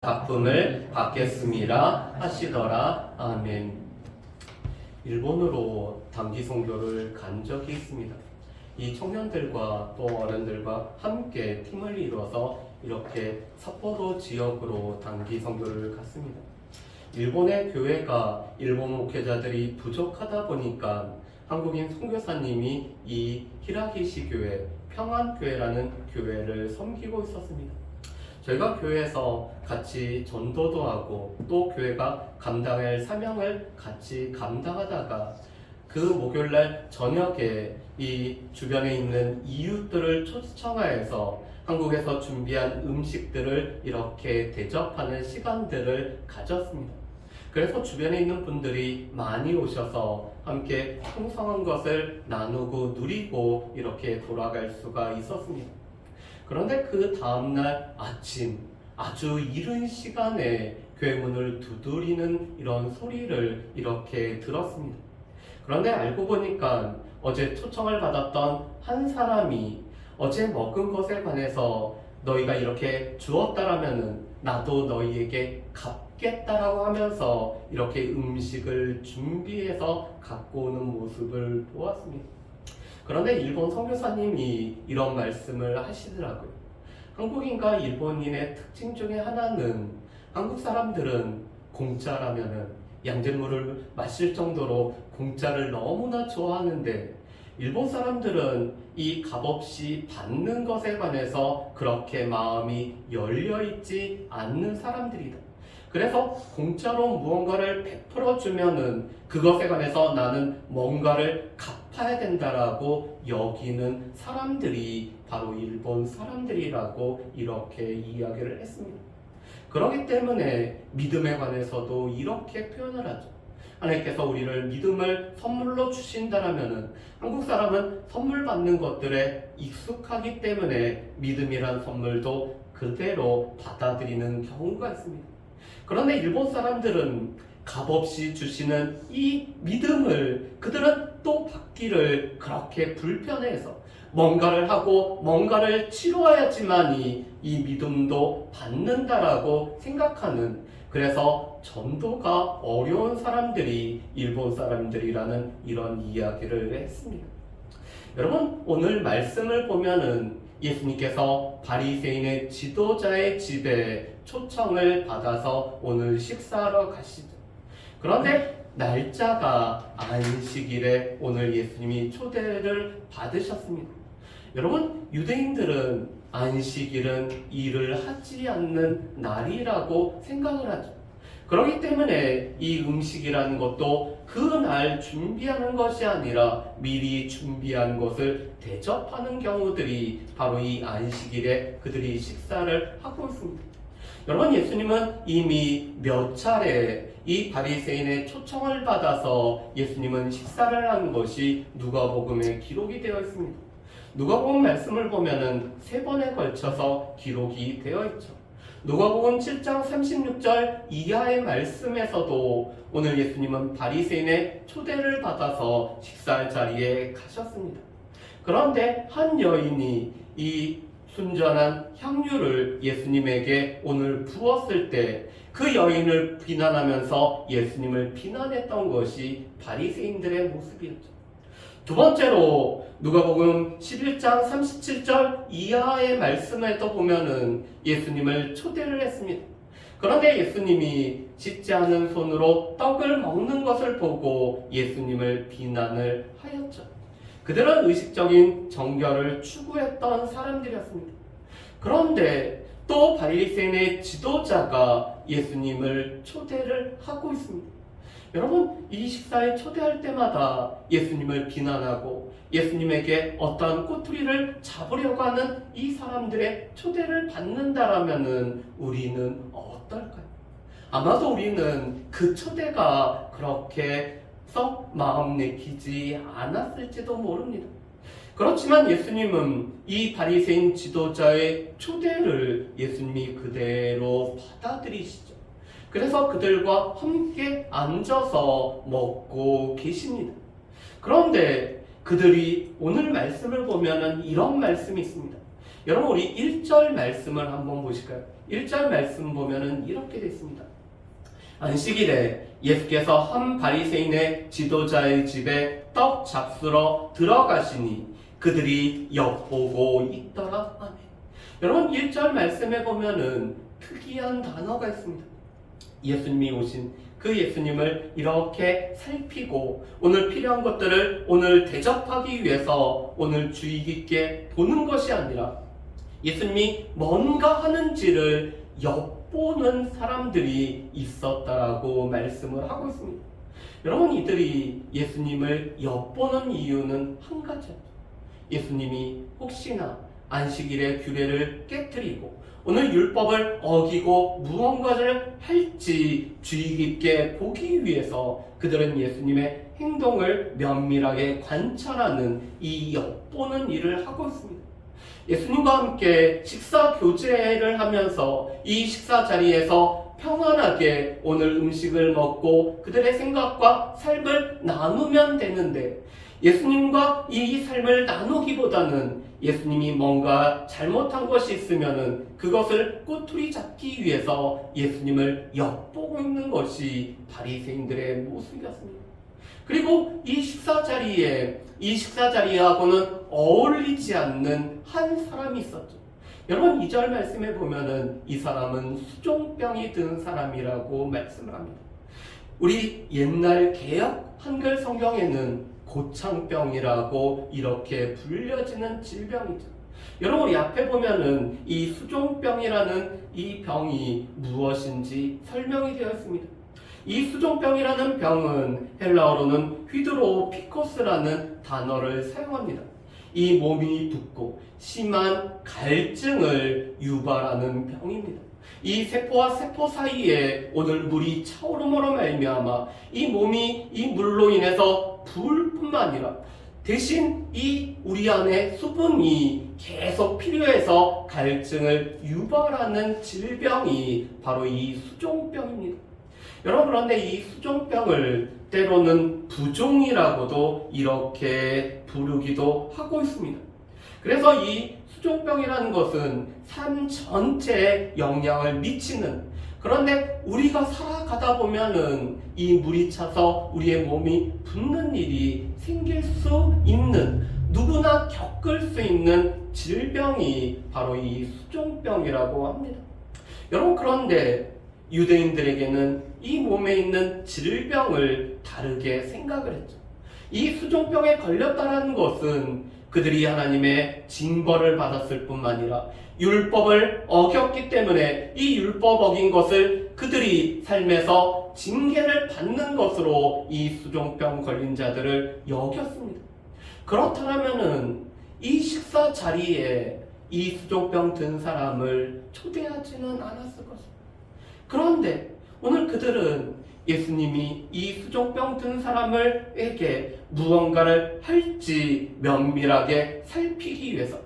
작품을 받겠습니다 하시더라. 아멘. 일본으로 단기 선교를 간 적이 있습니다. 이 청년들과 또 어른들과 함께 팀을 이뤄서 이렇게 삿포로 지역으로 단기 선교를 갔습니다. 일본의 교회가 일본 목회자들이 부족하다 보니까 한국인 선교사님이 이 히라기시 교회, 평안교회라는 교회를 섬기고 있었습니다. 저희가 교회에서 같이 전도도 하고 또 교회가 감당할 사명을 같이 감당하다가 그 목요일날 저녁에 이 주변에 있는 이웃들을 초청하여서 한국에서 준비한 음식들을 이렇게 대접하는 시간들을 가졌습니다. 그래서 주변에 있는 분들이 많이 오셔서 함께 풍성한 것을 나누고 누리고 이렇게 돌아갈 수가 있었습니다. 그런데 그 다음날 아침 아주 이른 시간에 교회 문을 두드리는 이런 소리를 이렇게 들었습니다. 그런데 알고 보니까 어제 초청을 받았던 한 사람이 어제 먹은 것에 관해서 너희가 이렇게 주었다라면은 나도 너희에게 갚겠다라고 하면서 이렇게 음식을 준비해서 갖고 오는 모습을 보았습니다. 그런데 일본 선교사님이 이런 말씀을 하시더라고요. 한국인과 일본인의 특징 중에 하나는 한국 사람들은 공짜라면은 양잿물을 마실 정도로 공짜를 너무나 좋아하는데 일본 사람들은 이 값없이 받는 것에 관해서 그렇게 마음이 열려있지 않는 사람들이다. 그래서 공짜로 무언가를 베풀어 주면은 그것에 관해서 나는 뭔가를 갚아야 된다라고 여기는 사람들이 바로 일본 사람들이라고 이렇게 이야기를 했습니다. 그렇기 때문에 믿음에 관해서도 이렇게 표현을 하죠. 하나님께서 우리를 믿음을 선물로 주신다라면은 한국 사람은 선물 받는 것들에 익숙하기 때문에 믿음이란 선물도 그대로 받아들이는 경우가 있습니다. 그런데 일본 사람들은 값없이 주시는 이 믿음을 그들은 또 받기를 그렇게 불편해해서 뭔가를 하고 뭔가를 치루어야지만이 이 믿음도 받는다라고 생각하는, 그래서 전도가 어려운 사람들이 일본 사람들이라는 이런 이야기를 했습니다. 여러분, 오늘 말씀을 보면은 예수님께서 바리새인의 지도자의 집에 초청을 받아서 오늘 식사하러 가시죠. 그런데 날짜가 안식일에 오늘 예수님이 초대를 받으셨습니다. 여러분, 유대인들은 안식일은 일을 하지 않는 날이라고 생각을 하죠. 그렇기 때문에 이 음식이라는 것도 그날 준비하는 것이 아니라 미리 준비한 것을 대접하는 경우들이 바로 이 안식일에 그들이 식사를 하고 있습니다. 여러분, 예수님은 이미 몇 차례 이 바리새인의 초청을 받아서 예수님은 식사를 한 것이 누가복음에 기록이 되어 있습니다. 누가복음 말씀을 보면은 3번에 걸쳐서 기록이 되어 있죠. 누가복음 7장 36절 이하의 말씀에서도 오늘 예수님은 바리새인의 초대를 받아서 식사할 자리에 가셨습니다. 그런데 한 여인이 이 순전한 향유를 예수님에게 오늘 부었을 때 그 여인을 비난하면서 예수님을 비난했던 것이 바리새인들의 모습이었죠. 두 번째로 누가복음 11장 37절 이하의 말씀에도 보면은 예수님을 초대를 했습니다. 그런데 예수님이 씻지 않은 손으로 떡을 먹는 것을 보고 예수님을 비난을 하였죠. 그들은 의식적인 정결을 추구했던 사람들이었습니다. 그런데 또 바리새인의 지도자가 예수님을 초대를 하고 있습니다. 여러분, 이 식사에 초대할 때마다 예수님을 비난하고 예수님에게 어떠한 꼬투리를 잡으려고 하는 이 사람들의 초대를 받는다라면은 우리는 어떨까요? 아마도 우리는 그 초대가 그렇게 썩 마음 내키지 않았을지도 모릅니다. 그렇지만 예수님은 이 바리새인 지도자의 초대를 예수님이 그대로 받아들이시죠. 그래서 그들과 함께 앉아서 먹고 계십니다. 그런데 그들이 오늘 말씀을 보면은 이런 말씀이 있습니다. 여러분, 우리 1절 말씀을 한번 보실까요? 1절 말씀 보면은 이렇게 됐습니다. 안식일에 예수께서 한 바리새인의 지도자의 집에 떡 잡수러 들어가시니 그들이 엿보고 있더라. 아멘. 여러분 1절 말씀에 보면은 특이한 단어가 있습니다. 예수님이 오신 그 예수님을 이렇게 살피고 오늘 필요한 것들을 오늘 대접하기 위해서 오늘 주의 깊게 보는 것이 아니라 예수님이 뭔가 하는지를 엿보는 사람들이 있었다라고 말씀을 하고 있습니다. 여러분 이들이 예수님을 엿보는 이유는 한 가지죠. 예수님이 혹시나 안식일의 규례를 깨뜨리고 오늘 율법을 어기고 무언가를 할지 주의 깊게 보기 위해서 그들은 예수님의 행동을 면밀하게 관찰하는 이 엿보는 일을 하고 있습니다. 예수님과 함께 식사 교제를 하면서 이 식사 자리에서 평안하게 오늘 음식을 먹고 그들의 생각과 삶을 나누면 되는데 예수님과 이 삶을 나누기보다는 예수님이 뭔가 잘못한 것이 있으면은 그것을 꼬투리 잡기 위해서 예수님을 엿보고 있는 것이 바리새인들의 모습이었습니다. 그리고 이 식사 자리하고는 어울리지 않는 한 사람이 있었죠. 여러분 2절 말씀에 보면은 이 사람은 수종병이 든 사람이라고 말씀을 합니다. 우리 옛날 개역 한글 성경에는 고창병이라고 이렇게 불려지는 질병이죠. 여러분 우리 앞에 보면은 이 수종병이라는 이 병이 무엇인지 설명이 되어 있습니다. 이 수종병이라는 병은 헬라어로는 휘드로피코스라는 단어를 사용합니다. 이 몸이 붓고 심한 갈증을 유발하는 병입니다. 이 세포와 세포 사이에 오늘 물이 차오름으로 말미암아 이 몸이 이 물로 인해서 부을 뿐만 아니라 대신 이 우리 안에 수분이 계속 필요해서 갈증을 유발하는 질병이 바로 이 수종병입니다. 여러분 그런데 이 수종병을 때로는 부종이라고도 이렇게 부르기도 하고 있습니다. 그래서 이 수종병이라는 것은 삶 전체에 영향을 미치는, 그런데 우리가 살아가다 보면은 이 물이 차서 우리의 몸이 붓는 일이 생길 수 있는, 누구나 겪을 수 있는 질병이 바로 이 수종병이라고 합니다. 여러분 그런데 유대인들에게는 이 몸에 있는 질병을 다르게 생각을 했죠. 이 수종병에 걸렸다는 것은 그들이 하나님의 징벌을 받았을 뿐만 아니라 율법을 어겼기 때문에 이 율법 어긴 것을 그들이 삶에서 징계를 받는 것으로 이 수종병 걸린 자들을 여겼습니다. 그렇다면은 이 식사 자리에 이 수종병 든 사람을 초대하지는 않았을 것입니다. 그런데 오늘 그들은 예수님이 이 수종병 든 사람에게 무언가를 할지 면밀하게 살피기 위해서,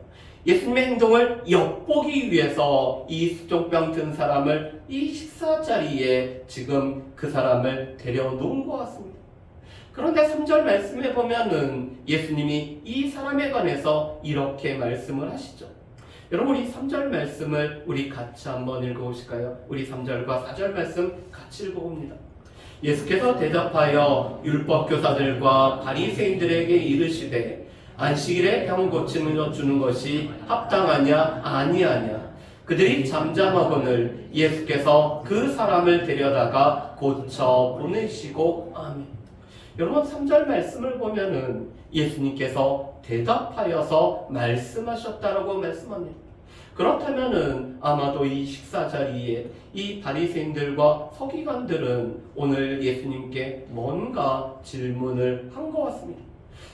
예수님의 행동을 엿보기 위해서 이 수종병 든 사람을 이 식사 자리에 지금 그 사람을 데려놓은 것 같습니다. 그런데 3절 말씀에 보면은 예수님이 이 사람에 관해서 이렇게 말씀을 하시죠. 여러분 이 3절 말씀을 우리 같이 한번 읽어보실까요? 우리 3절과 4절 말씀 같이 읽어봅니다. 예수께서 대답하여 율법교사들과 바리새인들에게 이르시되 안식일에 병 고침을 주는 것이 합당하냐 아니하냐. 그들이 잠잠하거늘 예수께서 그 사람을 데려다가 고쳐 보내시고 아멘. 여러분 3절 말씀을 보면은 예수님께서 대답하여서 말씀하셨다라고 말씀합니다. 그렇다면은 아마도 이 식사 자리에 이 바리새인들과 서기관들은 오늘 예수님께 뭔가 질문을 한 것 같습니다.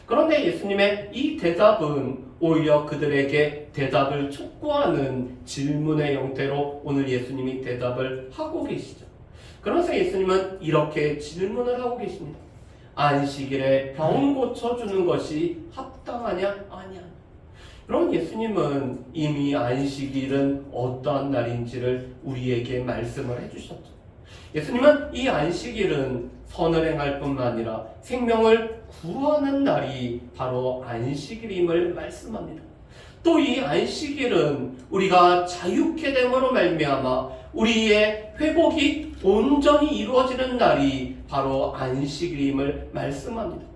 그런데 예수님의 이 대답은 오히려 그들에게 대답을 촉구하는 질문의 형태로 오늘 예수님이 대답을 하고 계시죠. 그래서 예수님은 이렇게 질문을 하고 계십니다. 안식일에 병 고쳐주는 것이 합당하냐 아니냐. 그럼 예수님은 이미 안식일은 어떠한 날인지를 우리에게 말씀을 해주셨죠. 예수님은 이 안식일은 선을 행할 뿐만 아니라 생명을 구하는 날이 바로 안식일임을 말씀합니다. 또 이 안식일은 우리가 자유케 됨으로 말미암아 우리의 회복이 온전히 이루어지는 날이 바로 안식일임을 말씀합니다.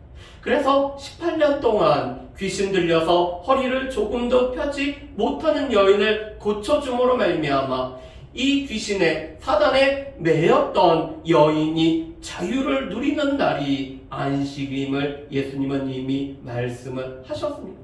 그래서 18년 동안 귀신 들려서 허리를 조금도 펴지 못하는 여인을 고쳐줌으로 말미암아 이 귀신에 사단에 매였던 여인이 자유를 누리는 날이 안식일임을 예수님은 이미 말씀을 하셨습니다.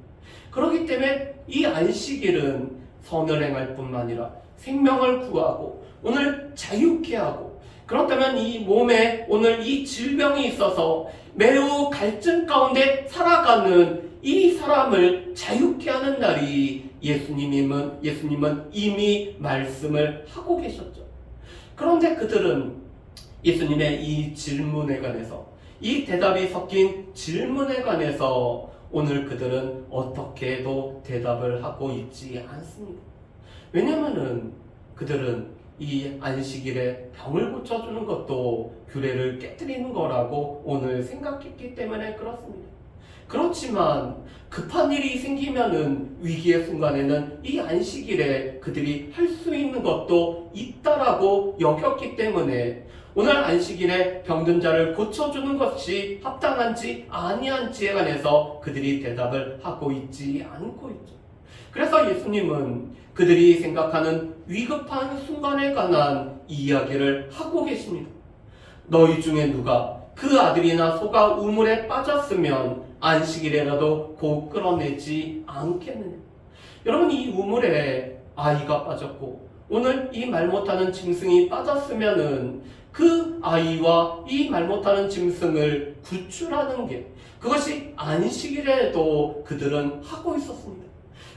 그렇기 때문에 이 안식일은 선을 행할 뿐만 아니라 생명을 구하고 오늘 자유케 하고, 그렇다면 이 몸에 오늘 이 질병이 있어서 매우 갈증 가운데 살아가는 이 사람을 자유케 하는 날이 예수님은 이미 말씀을 하고 계셨죠. 그런데 그들은 예수님의 이 질문에 관해서, 이 대답이 섞인 질문에 관해서 오늘 그들은 어떻게도 대답을 하고 있지 않습니다. 왜냐하면 그들은 이 안식일에 병을 고쳐주는 것도 규례를 깨뜨리는 거라고 오늘 생각했기 때문에 그렇습니다. 그렇지만 급한 일이 생기면은 위기의 순간에는 이 안식일에 그들이 할 수 있는 것도 있다라고 여겼기 때문에 오늘 안식일에 병든 자를 고쳐주는 것이 합당한지 아니한지에 관해서 그들이 대답을 하고 있지 않고 있죠. 그래서 예수님은 그들이 생각하는 위급한 순간에 관한 이야기를 하고 계십니다. 너희 중에 누가 그 아들이나 소가 우물에 빠졌으면 안식일에라도 곧 끌어내지 않겠느냐. 여러분, 이 우물에 아이가 빠졌고 오늘 이 말 못하는 짐승이 빠졌으면은 그 아이와 이 말 못하는 짐승을 구출하는 게, 그것이 안식일에도 그들은 하고 있었습니다.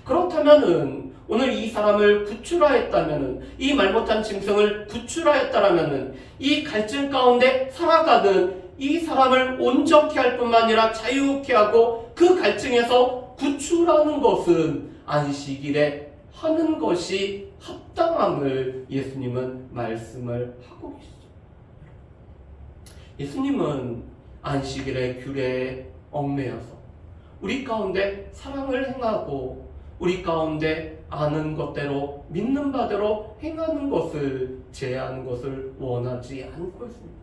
그렇다면은 오늘 이 사람을 구출하였다면은, 이 말 못한 짐승을 구출하였다라면은 이 갈증 가운데 살아가는 이 사람을 온전케 할 뿐만 아니라 자유케 하고 그 갈증에서 구출하는 것은 안식일에 하는 것이 합당함을 예수님은 말씀을 하고 계시죠. 예수님은 안식일의 규례에 얽매여서 우리 가운데 사랑을 행하고 우리 가운데 아는 것대로 믿는 바대로 행하는 것을 제한하는 것을 원하지 않고 있습니다.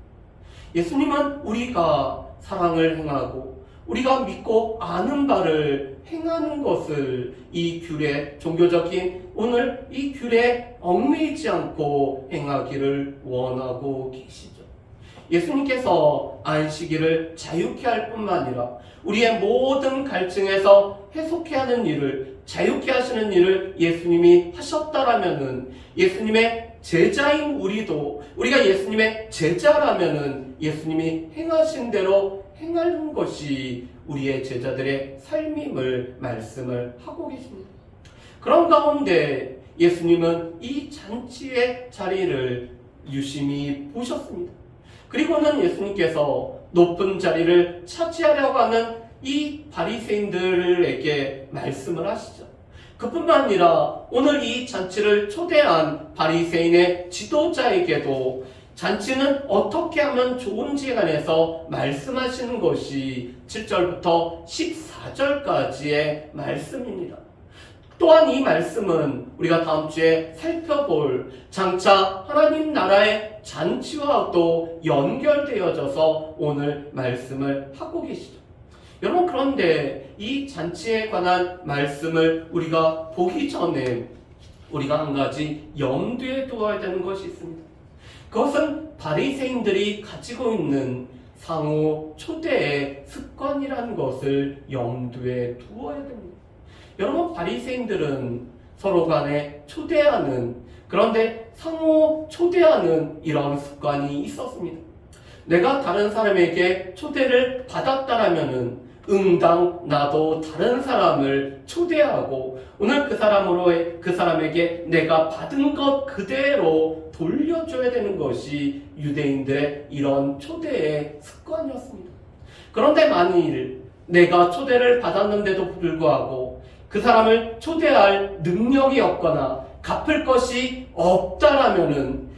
예수님은 우리가 사랑을 행하고 우리가 믿고 아는 바를 행하는 것을 이 규례, 종교적인 오늘 이 규례에 얽매이지 않고 행하기를 원하고 계시죠. 예수님께서 안식일을 자유케 할 뿐만 아니라 우리의 모든 갈증에서 해소케 하는 일을, 자유케 하시는 일을 예수님이 하셨다라면은 예수님의 제자인 우리도, 우리가 예수님의 제자라면은 예수님이 행하신 대로 행하는 것이 우리의 제자들의 삶임을 말씀을 하고 계십니다. 그런 가운데 예수님은 이 잔치의 자리를 유심히 보셨습니다. 그리고는 예수님께서 높은 자리를 차지하려고 하는 이 바리새인들에게 말씀을 하시죠. 그뿐만 아니라 오늘 이 잔치를 초대한 바리새인의 지도자에게도 잔치는 어떻게 하면 좋은지에 관해서 말씀하시는 것이 7절부터 14절까지의 말씀입니다. 또한 이 말씀은 우리가 다음 주에 살펴볼 장차 하나님 나라의 잔치와도 연결되어져서 오늘 말씀을 하고 계시죠. 여러분, 그런데 이 잔치에 관한 말씀을 우리가 보기 전에 우리가 한 가지 염두에 두어야 되는 것이 있습니다. 그것은 바리새인들이 가지고 있는 상호 초대의 습관이라는 것을 염두에 두어야 됩니다. 여러분, 바리새인들은 서로 간에 초대하는, 그런데 상호 초대하는 이런 습관이 있었습니다. 내가 다른 사람에게 초대를 받았다라면은 응당 나도 다른 사람을 초대하고 오늘 그 사람에게 내가 받은 것 그대로 돌려줘야 되는 것이 유대인들의 이런 초대의 습관이었습니다. 그런데 만일 내가 초대를 받았는데도 불구하고 그 사람을 초대할 능력이 없거나 갚을 것이 없다라면은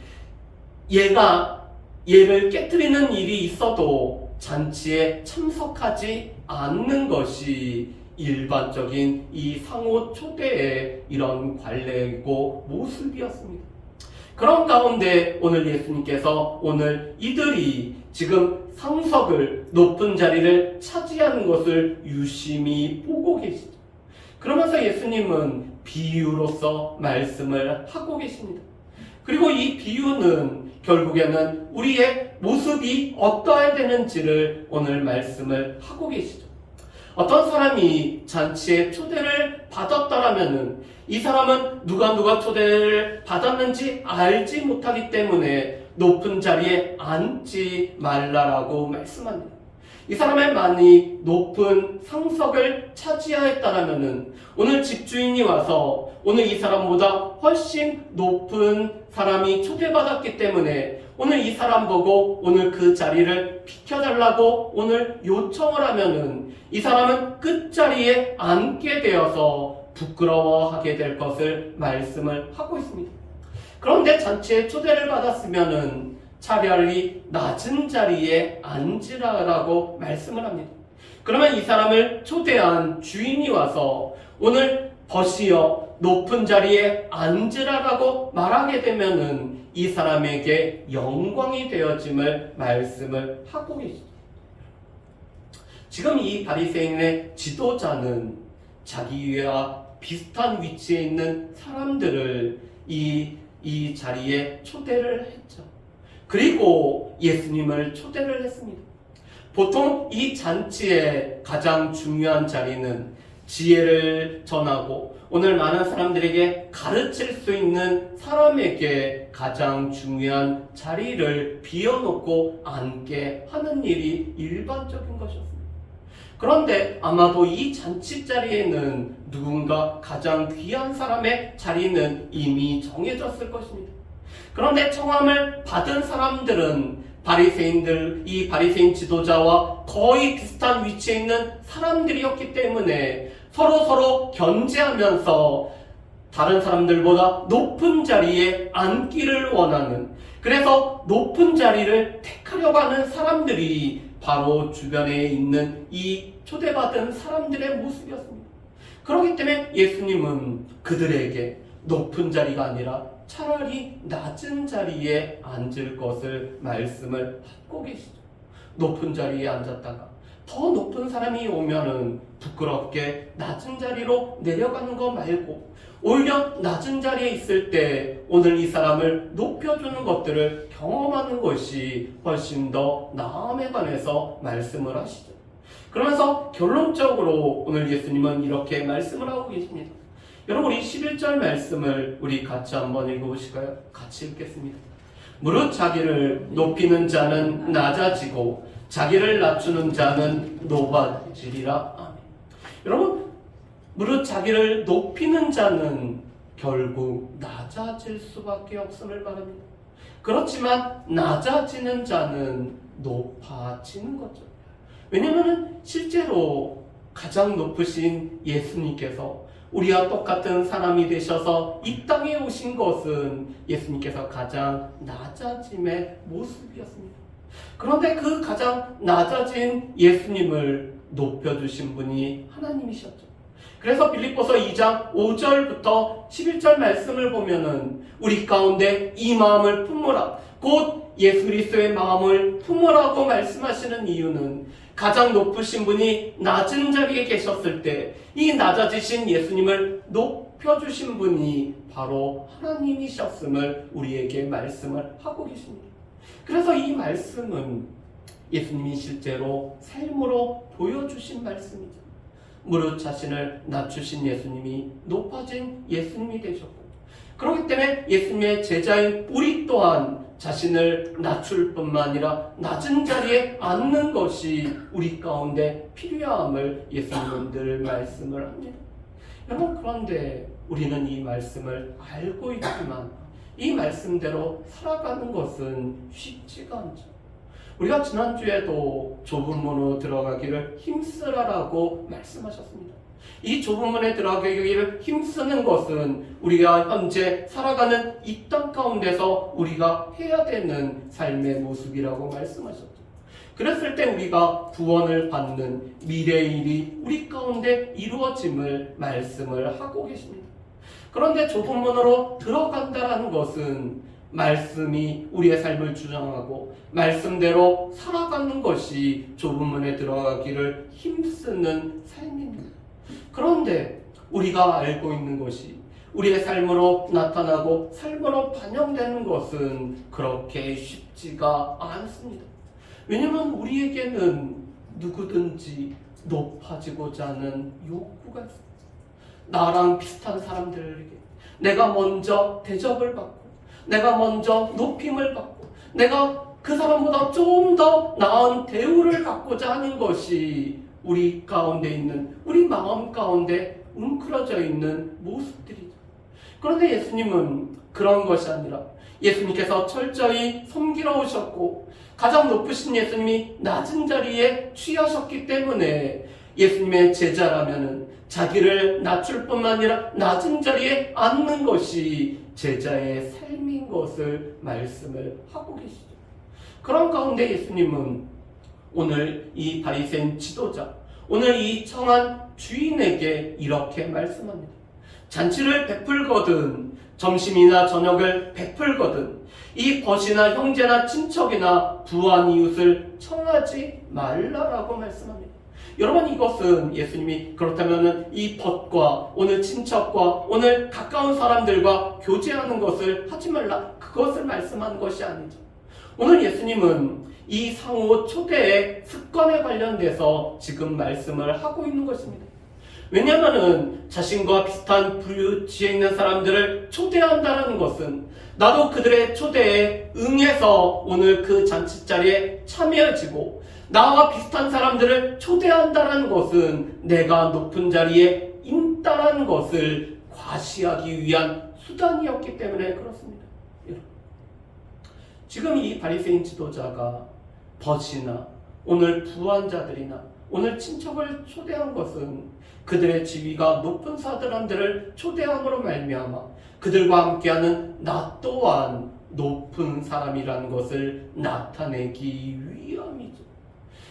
얘를 깨뜨리는 일이 있어도 잔치에 참석하지 않는 것이 일반적인 이 상호 초대의 이런 관례이고 모습이었습니다. 그런 가운데 오늘 예수님께서 오늘 이들이 지금 상석을 높은 자리를 차지하는 것을 유심히 보고 계시죠. 그러면서 예수님은 비유로서 말씀을 하고 계십니다. 그리고 이 비유는 결국에는 우리의 모습이 어떠해야 되는지를 오늘 말씀을 하고 계시죠. 어떤 사람이 잔치에 초대를 받았다라면은 이 사람은 누가 초대를 받았는지 알지 못하기 때문에 높은 자리에 앉지 말라라고 말씀합니다. 이 사람의 만이 높은 상석을 차지하였다라면은 오늘 집주인이 와서 오늘 이 사람보다 훨씬 높은 사람이 초대받았기 때문에 오늘 이 사람 보고 오늘 그 자리를 비켜달라고 오늘 요청을 하면은 이 사람은 끝자리에 앉게 되어서 부끄러워하게 될 것을 말씀을 하고 있습니다. 그런데 잔치에 초대를 받았으면은 차라리 낮은 자리에 앉으라라고 말씀을 합니다. 그러면 이 사람을 초대한 주인이 와서 오늘 벗이여 높은 자리에 앉으라라고 말하게 되면은 이 사람에게 영광이 되어짐을 말씀을 하고 계시죠. 지금 이 바리새인의 지도자는 자기와 비슷한 위치에 있는 사람들을 이 자리에 초대를 했죠. 그리고 예수님을 초대를 했습니다. 보통 이 잔치의 가장 중요한 자리는 지혜를 전하고 오늘 많은 사람들에게 가르칠 수 있는 사람에게 가장 중요한 자리를 비워놓고 앉게 하는 일이 일반적인 것이었습니다. 그런데 아마도 이 잔치 자리에는 누군가 가장 귀한 사람의 자리는 이미 정해졌을 것입니다. 그런데 청함을 받은 사람들은 이 바리새인 지도자와 거의 비슷한 위치에 있는 사람들이었기 때문에 서로 견제하면서 다른 사람들보다 높은 자리에 앉기를 원하는, 그래서 높은 자리를 택하려고 하는 사람들이 바로 주변에 있는 이 초대받은 사람들의 모습이었습니다. 그렇기 때문에 예수님은 그들에게 높은 자리가 아니라 차라리 낮은 자리에 앉을 것을 말씀을 하고 계시죠. 높은 자리에 앉았다가 더 높은 사람이 오면은 부끄럽게 낮은 자리로 내려가는 거 말고 오히려 낮은 자리에 있을 때 오늘 이 사람을 높여주는 것들을 경험하는 것이 훨씬 더 나음에 관해서 말씀을 하시죠. 그러면서 결론적으로 오늘 예수님은 이렇게 말씀을 하고 계십니다. 여러분, 이 11절 말씀을 우리 같이 한번 읽어보실까요? 같이 읽겠습니다. 무릇 자기를 높이는 자는 낮아지고 자기를 낮추는 자는 높아지리라. 아멘. 여러분, 무릇 자기를 높이는 자는 결국 낮아질 수밖에 없음을 말합니다. 그렇지만 낮아지는 자는 높아지는 거죠. 왜냐하면 실제로 가장 높으신 예수님께서 우리와 똑같은 사람이 되셔서 이 땅에 오신 것은 예수님께서 가장 낮아짐의 모습이었습니다. 그런데 그 가장 낮아진 예수님을 높여주신 분이 하나님이셨죠. 그래서 빌립보서 2장 5절부터 11절 말씀을 보면은 우리 가운데 이 마음을 품으라, 곧 예수 그리스도의 마음을 품으라고 말씀하시는 이유는 가장 높으신 분이 낮은 자리에 계셨을 때 이 낮아지신 예수님을 높여주신 분이 바로 하나님이셨음을 우리에게 말씀을 하고 계십니다. 그래서 이 말씀은 예수님이 실제로 삶으로 보여주신 말씀이죠. 무릇 자신을 낮추신 예수님이 높아진 예수님이 되셨고, 그렇기 때문에 예수님의 제자인 우리 또한 자신을 낮출 뿐만 아니라 낮은 자리에 앉는 것이 우리 가운데 필요함을 예수님은 늘 말씀을 합니다. 여러분, 그런데 우리는 이 말씀을 알고 있지만 이 말씀대로 살아가는 것은 쉽지가 않죠. 우리가 지난주에도 좁은 문으로 들어가기를 힘쓰라라고 말씀하셨습니다. 이 좁은 문에 들어가기를 힘쓰는 것은 우리가 현재 살아가는 이 땅 가운데서 우리가 해야 되는 삶의 모습이라고 말씀하셨죠. 그랬을 때 우리가 구원을 받는 미래의 일이 우리 가운데 이루어짐을 말씀을 하고 계십니다. 그런데 좁은 문으로 들어간다는 것은 말씀이 우리의 삶을 주장하고 말씀대로 살아가는 것이 좁은 문에 들어가기를 힘쓰는 삶입니다. 그런데 우리가 알고 있는 것이 우리의 삶으로 나타나고 삶으로 반영되는 것은 그렇게 쉽지가 않습니다. 왜냐하면 우리에게는 누구든지 높아지고자 하는 욕구가 있습니다. 나랑 비슷한 사람들에게 내가 먼저 대접을 받고 내가 먼저 높임을 받고 내가 그 사람보다 좀 더 나은 대우를 받고자 하는 것이 우리 가운데 있는 우리 마음 가운데 웅크러져 있는 모습들이죠. 그런데 예수님은 그런 것이 아니라 예수님께서 철저히 섬기러 오셨고 가장 높으신 예수님이 낮은 자리에 취하셨기 때문에 예수님의 제자라면은 자기를 낮출 뿐만 아니라 낮은 자리에 앉는 것이 제자의 삶인 것을 말씀을 하고 계시죠. 그런 가운데 예수님은 오늘 이 바리새인 지도자, 오늘 이 청한 주인에게 이렇게 말씀합니다. 잔치를 베풀거든 점심이나 저녁을 베풀거든 이 벗이나 형제나 친척이나 부한 이웃을 청하지 말라라고 말씀합니다. 여러분, 이것은 예수님이 그렇다면 이 벗과 오늘 친척과 오늘 가까운 사람들과 교제하는 것을 하지 말라, 그것을 말씀하는 것이 아니죠. 오늘 예수님은 이 상호 초대의 습관에 관련돼서 지금 말씀을 하고 있는 것입니다. 왜냐하면 자신과 비슷한 부류지에 있는 사람들을 초대한다는 것은 나도 그들의 초대에 응해서 오늘 그 잔치 자리에 참여해지고 나와 비슷한 사람들을 초대한다는 것은 내가 높은 자리에 있다는 것을 과시하기 위한 수단이었기 때문에 그렇습니다. 지금 이 바리새인 지도자가 벗이나 오늘 부한 자들이나 오늘 친척을 초대한 것은 그들의 지위가 높은 사람들을 초대함으로 말미암아 그들과 함께하는 나 또한 높은 사람이라는 것을 나타내기 위함이죠.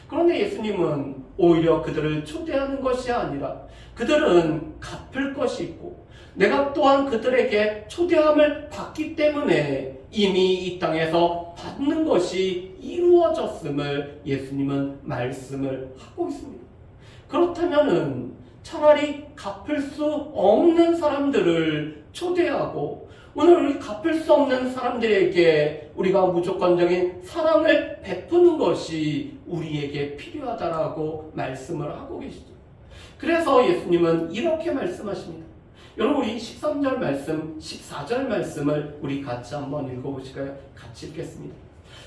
그런데 예수님은 오히려 그들을 초대하는 것이 아니라 그들은 갚을 것이 있고 내가 또한 그들에게 초대함을 받기 때문에 이미 이 땅에서 받는 것이 이루어졌음을 예수님은 말씀을 하고 있습니다. 그렇다면은 차라리 갚을 수 없는 사람들을 초대하고 오늘 우리 갚을 수 없는 사람들에게 우리가 무조건적인 사랑을 베푸는 것이 우리에게 필요하다라고 말씀을 하고 계시죠. 그래서 예수님은 이렇게 말씀하십니다. 여러분, 우리 13절 말씀, 14절 말씀을 우리 같이 한번 읽어보실까요? 같이 읽겠습니다.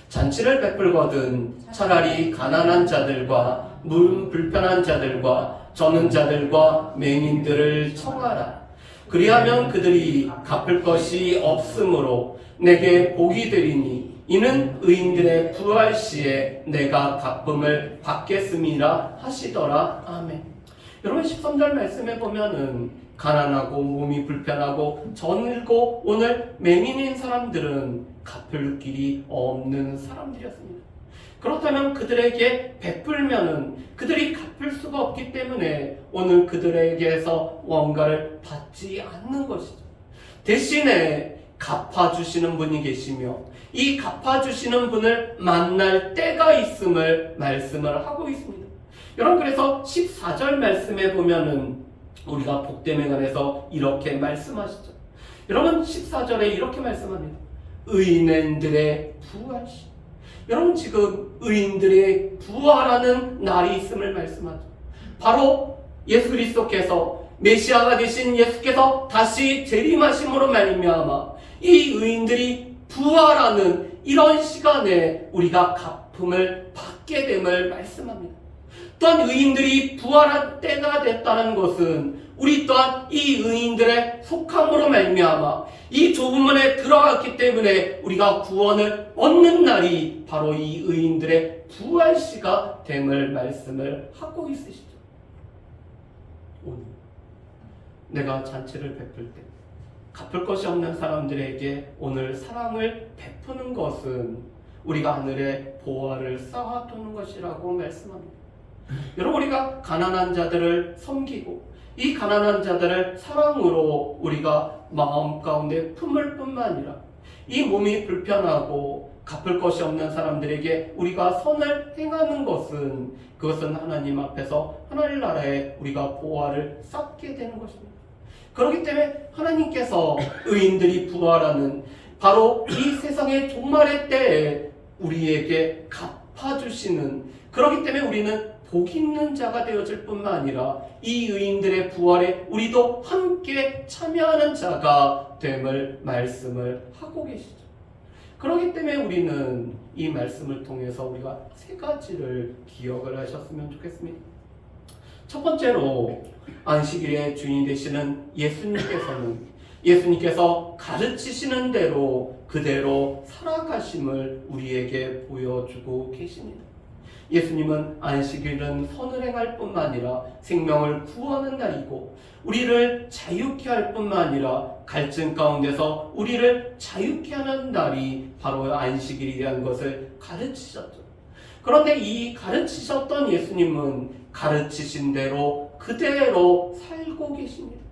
잔치를 베풀거든 차라리 가난한 자들과 눈 불편한 자들과 저는 자들과 맹인들을 청하라. 그리하면 그들이 갚을 것이 없으므로 내게 복이 되리니 이는 의인들의 부활 시에 내가 갚음을 받겠음이라 하시더라. 아멘. 여러분, 13절 말씀에 보면은 가난하고 몸이 불편하고 저늘고 오늘 맹인인 사람들은 갚을 길이 없는 사람들이었습니다. 그렇다면 그들에게 베풀면은 그들이 갚을 수가 없기 때문에 오늘 그들에게서 뭔가를 받지 않는 것이죠. 대신에 갚아주시는 분이 계시며 이 갚아주시는 분을 만날 때가 있음을 말씀을 하고 있습니다. 여러분, 그래서 14절 말씀에 보면은 우리가 복됨에 관해서 이렇게 말씀하시죠. 여러분, 14절에 이렇게 말씀합니다. 의인들의 부활시. 여러분, 지금 의인들의 부활하는 날이 있음을 말씀하죠. 바로 예수 그리스도께서 메시아가 되신 예수께서 다시 재림하심으로 말미암아 이 의인들이 부활하는 이런 시간에 우리가 갚음을 받게 됨을 말씀합니다. 또한 의인들이 부활한 때가 됐다는 것은 우리 또한 이 의인들의 속함으로 말미암아 이 좁은 문에 들어갔기 때문에 우리가 구원을 얻는 날이 바로 이 의인들의 부활시가 됨을 말씀을 하고 있으시죠. 오늘 내가 잔치를 베풀 때 갚을 것이 없는 사람들에게 오늘 사랑을 베푸는 것은 우리가 하늘에 보화를 쌓아두는 것이라고 말씀합니다. 여러분, 우리가 가난한 자들을 섬기고 이 가난한 자들을 사랑으로 우리가 마음 가운데 품을 뿐만 아니라 이 몸이 불편하고 갚을 것이 없는 사람들에게 우리가 선을 행하는 것은 그것은 하나님 앞에서 하나님 나라에 우리가 보화를 쌓게 되는 것입니다. 그렇기 때문에 하나님께서 의인들이 부활하는 바로 이 세상의 종말의 때에 우리에게 갚아주시는, 그렇기 때문에 우리는 복 있는 자가 되어질 뿐만 아니라 이 의인들의 부활에 우리도 함께 참여하는 자가 됨을 말씀을 하고 계시죠. 그렇기 때문에 우리는 이 말씀을 통해서 우리가 세 가지를 기억을 하셨으면 좋겠습니다. 첫 번째로 안식일의 주인이 되시는 예수님께서 가르치시는 대로 그대로 살아가심을 우리에게 보여주고 계십니다. 예수님은 안식일은 선을 행할 뿐만 아니라 생명을 구하는 날이고 우리를 자유케 할 뿐만 아니라 갈증 가운데서 우리를 자유케 하는 날이 바로 안식일이라는 것을 가르치셨죠. 그런데 이 가르치셨던 예수님은 가르치신 대로 그대로 살고 계십니다.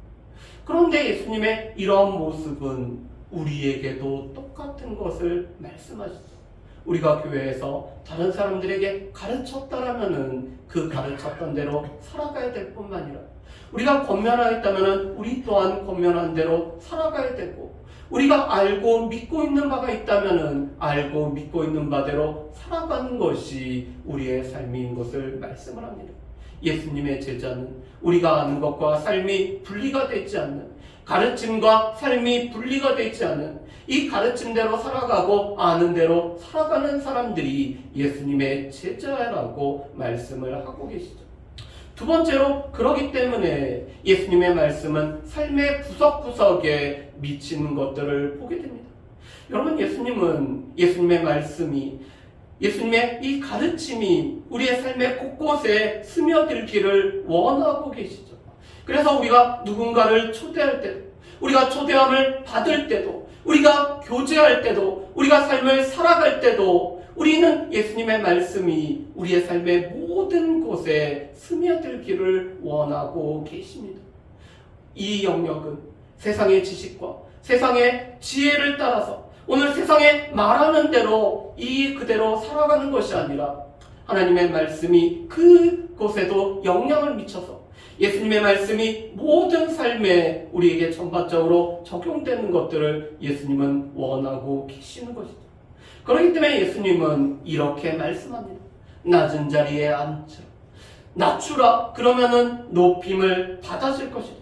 그런데 예수님의 이러한 모습은 우리에게도 똑같은 것을 말씀하시죠. 우리가 교회에서 다른 사람들에게 가르쳤다라면은 그 가르쳤던 대로 살아가야 될 뿐만 아니라 우리가 권면하였다면은 우리 또한 권면한 대로 살아가야 되고, 우리가 알고 믿고 있는 바가 있다면은 알고 믿고 있는 바대로 살아가는 것이 우리의 삶인 것을 말씀을 합니다. 예수님의 제자는 우리가 아는 것과 삶이 분리가 되지 않는, 가르침과 삶이 분리가 되지 않은 이 가르침대로 살아가고 아는 대로 살아가는 사람들이 예수님의 제자라고 말씀을 하고 계시죠. 두 번째로, 그러기 때문에 예수님의 말씀은 삶의 구석구석에 미치는 것들을 보게 됩니다. 여러분, 예수님의 말씀이, 예수님의 이 가르침이 우리의 삶의 곳곳에 스며들기를 원하고 계시죠. 그래서 우리가 누군가를 초대할 때도, 우리가 초대함을 받을 때도, 우리가 교제할 때도, 우리가 삶을 살아갈 때도 우리는 예수님의 말씀이 우리의 삶의 모든 곳에 스며들기를 원하고 계십니다. 이 영역은 세상의 지식과 세상의 지혜를 따라서 오늘 세상에 말하는 대로 그대로 살아가는 것이 아니라 하나님의 말씀이 그곳에도 영향을 미쳐서 예수님의 말씀이 모든 삶에 우리에게 전반적으로 적용되는 것들을 예수님은 원하고 계시는 것이죠. 그렇기 때문에 예수님은 이렇게 말씀합니다. 낮은 자리에 앉으라. 낮추라. 그러면은 높임을 받아줄 것이다.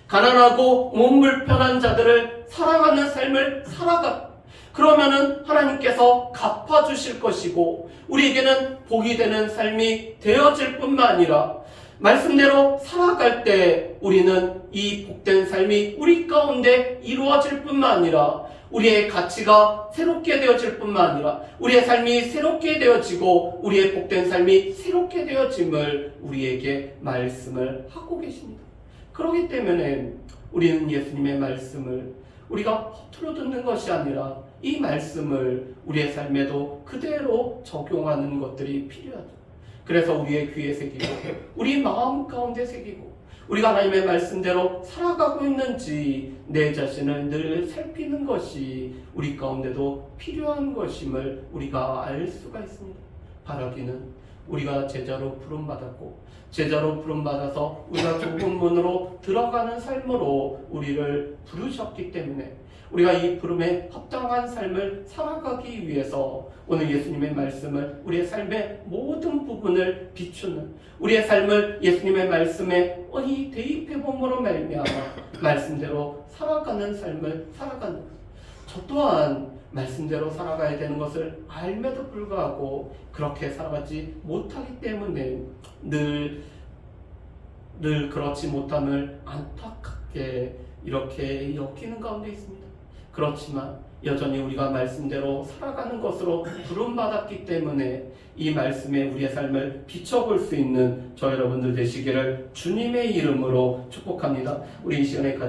가난하고 몸 불편한 자들을 사랑하는 삶을 살아가. 그러면은 하나님께서 갚아주실 것이고 우리에게는 복이 되는 삶이 되어질 뿐만 아니라 말씀대로 살아갈 때 우리는 이 복된 삶이 우리 가운데 이루어질 뿐만 아니라 우리의 가치가 새롭게 되어질 뿐만 아니라 우리의 삶이 새롭게 되어지고 우리의 복된 삶이 새롭게 되어짐을 우리에게 말씀을 하고 계십니다. 그렇기 때문에 우리는 예수님의 말씀을 우리가 허투루 듣는 것이 아니라 이 말씀을 우리의 삶에도 그대로 적용하는 것들이 필요하죠. 그래서 우리의 귀에 새기고 우리 마음 가운데 새기고 우리가 하나님의 말씀대로 살아가고 있는지 내 자신을 늘 살피는 것이 우리 가운데도 필요한 것임을 우리가 알 수가 있습니다. 바라기는 우리가 제자로 부름받았고 제자로 부름받아서 우리가 좁은 문으로 들어가는 삶으로 우리를 부르셨기 때문에 우리가 이 부름에 합당한 삶을 살아가기 위해서 오늘 예수님의 말씀을 우리의 삶의 모든 부분을 비추는 우리의 삶을 예수님의 말씀에 대입해봄으로 말미암아 말씀대로 살아가는 삶을 살아가는 저 또한 말씀대로 살아가야 되는 것을 알면도 불구하고 그렇게 살아가지 못하기 때문에 늘 그렇지 못함을 안타깝게 이렇게 여기는 가운데 있습니다. 그렇지만 여전히 우리가 말씀대로 살아가는 것으로 부름받았기 때문에 이 말씀에 우리의 삶을 비춰볼 수 있는 저 여러분들 되시기를 주님의 이름으로 축복합니다. 우리 이 시간에